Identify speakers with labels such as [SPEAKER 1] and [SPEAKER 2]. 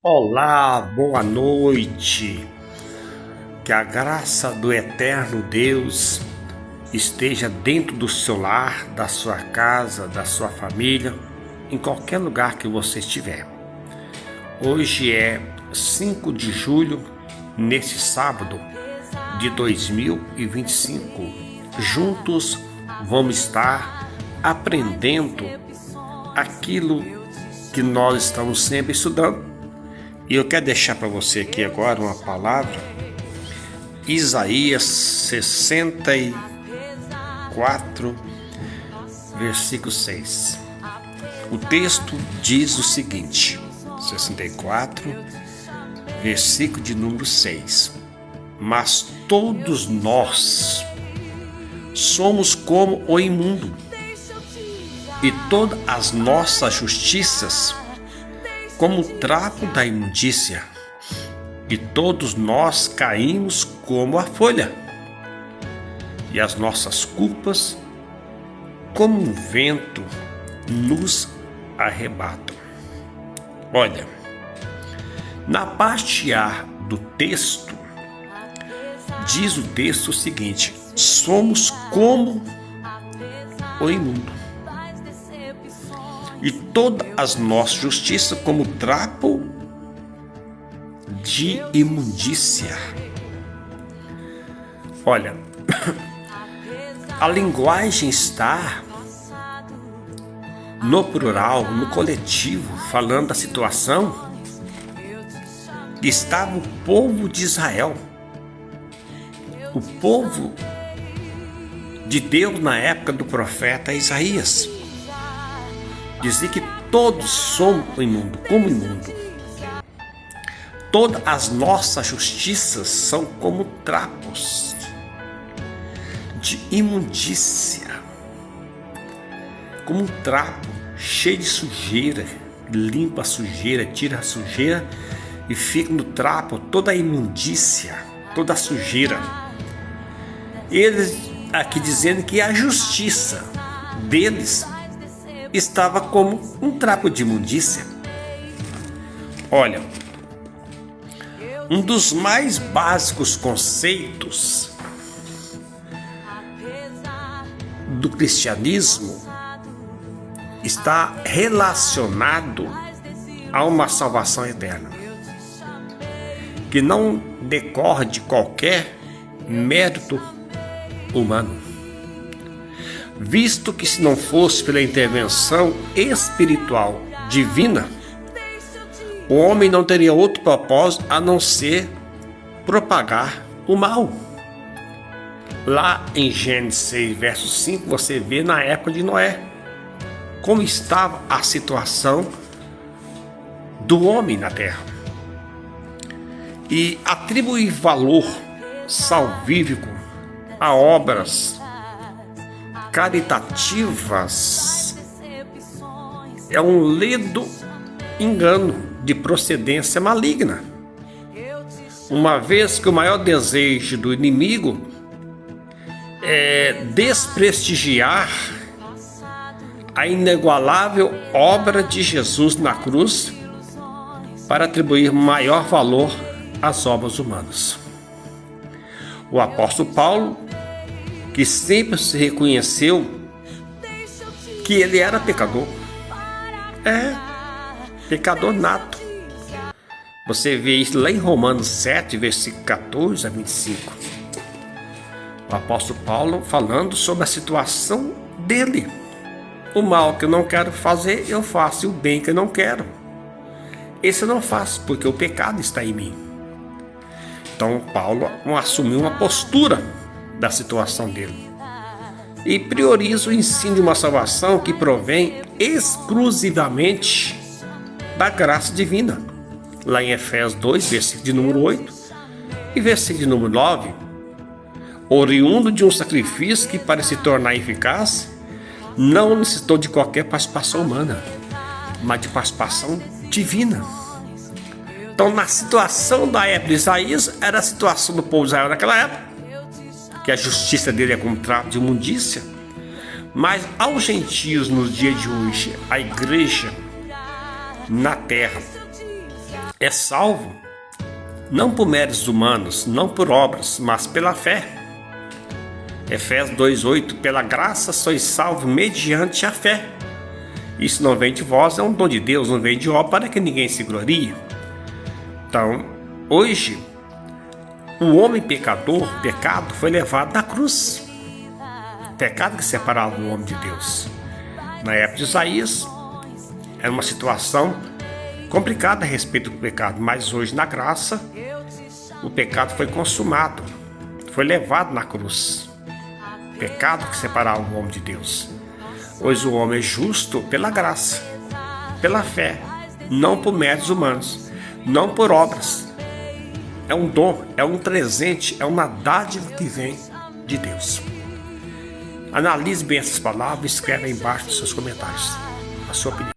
[SPEAKER 1] Olá, boa noite. Que a graça do eterno Deus esteja dentro do seu lar, da sua casa, da sua família, em qualquer lugar que você estiver. Hoje é 5 de julho, neste sábado de 2025. Juntos vamos estar aprendendo aquilo que nós estamos sempre estudando. E eu quero deixar para você aqui agora uma palavra, Isaías 64, versículo 6. O texto diz o seguinte, 64, versículo de número 6. Mas todos nós somos como o imundo, e todas as nossas justiças como o trapo da imundícia, e todos nós caímos como a folha, e as nossas culpas, como um vento, nos arrebatam. Olha, na parte A do texto, diz o texto o seguinte: somos como o imundo, e toda as nossas justiças como trapo de imundícia. Olha, a linguagem está no plural, no coletivo, falando da situação que estava o povo de Israel, o povo de Deus na época do profeta Isaías. Dizia que todos somos imundo, como imundo. Todas as nossas justiças são como trapos de imundícia, como um trapo cheio de sujeira, limpa a sujeira, tira a sujeira e fica no trapo toda a imundícia, toda a sujeira. Eles aqui dizendo que a justiça deles estava como um trapo de imundícia. Olha, um dos mais básicos conceitos do cristianismo está relacionado a uma salvação eterna, que não decorre de qualquer mérito humano, visto que se não fosse pela intervenção espiritual divina, o homem não teria outro propósito a não ser propagar o mal. Lá em Gênesis 6, verso 5, você vê na época de Noé como estava a situação do homem na terra. E atribuir valor salvífico a obras caritativas é um ledo engano de procedência maligna, uma vez que o maior desejo do inimigo é desprestigiar a inigualável obra de Jesus na cruz para atribuir maior valor às obras humanas. O apóstolo Paulo, que sempre se reconheceu que ele era pecador, pecador nato. Você vê isso lá em Romanos 7, versículo 14 a 25. O apóstolo Paulo falando sobre a situação dele. O mal que eu não quero fazer, eu faço, e o bem que eu não quero, esse eu não faço, porque o pecado está em mim. Então Paulo assumiu uma postura da situação dele e prioriza o ensino de uma salvação que provém exclusivamente da graça divina. Lá em Efésios 2, versículo de número 8 e versículo de número 9, oriundo de um sacrifício que, para se tornar eficaz, não necessitou de qualquer participação humana, mas de participação divina. Então, na situação da época de Isaías, era a situação do povo de Israel naquela época, que a justiça dele é como trapo de imundícia. Mas aos gentios nos dias de hoje, a igreja na terra, é salvo não por méritos humanos, não por obras, mas pela fé. Efésios 2:8, pela graça sois salvos mediante a fé. Isso não vem de vós, é um dom de Deus, não vem de obra para que ninguém se glorie. Então, hoje, o homem pecador, pecado, foi levado na cruz. Pecado que separava o homem de Deus. Na época de Isaías, era uma situação complicada a respeito do pecado, mas hoje, na graça, o pecado foi consumado, foi levado na cruz. Pecado que separava o homem de Deus. Hoje o homem é justo pela graça, pela fé, não por méritos humanos, não por obras. É um dom, é um presente, é uma dádiva que vem de Deus. Analise bem essas palavras e escreva aí embaixo nos seus comentários a sua opinião.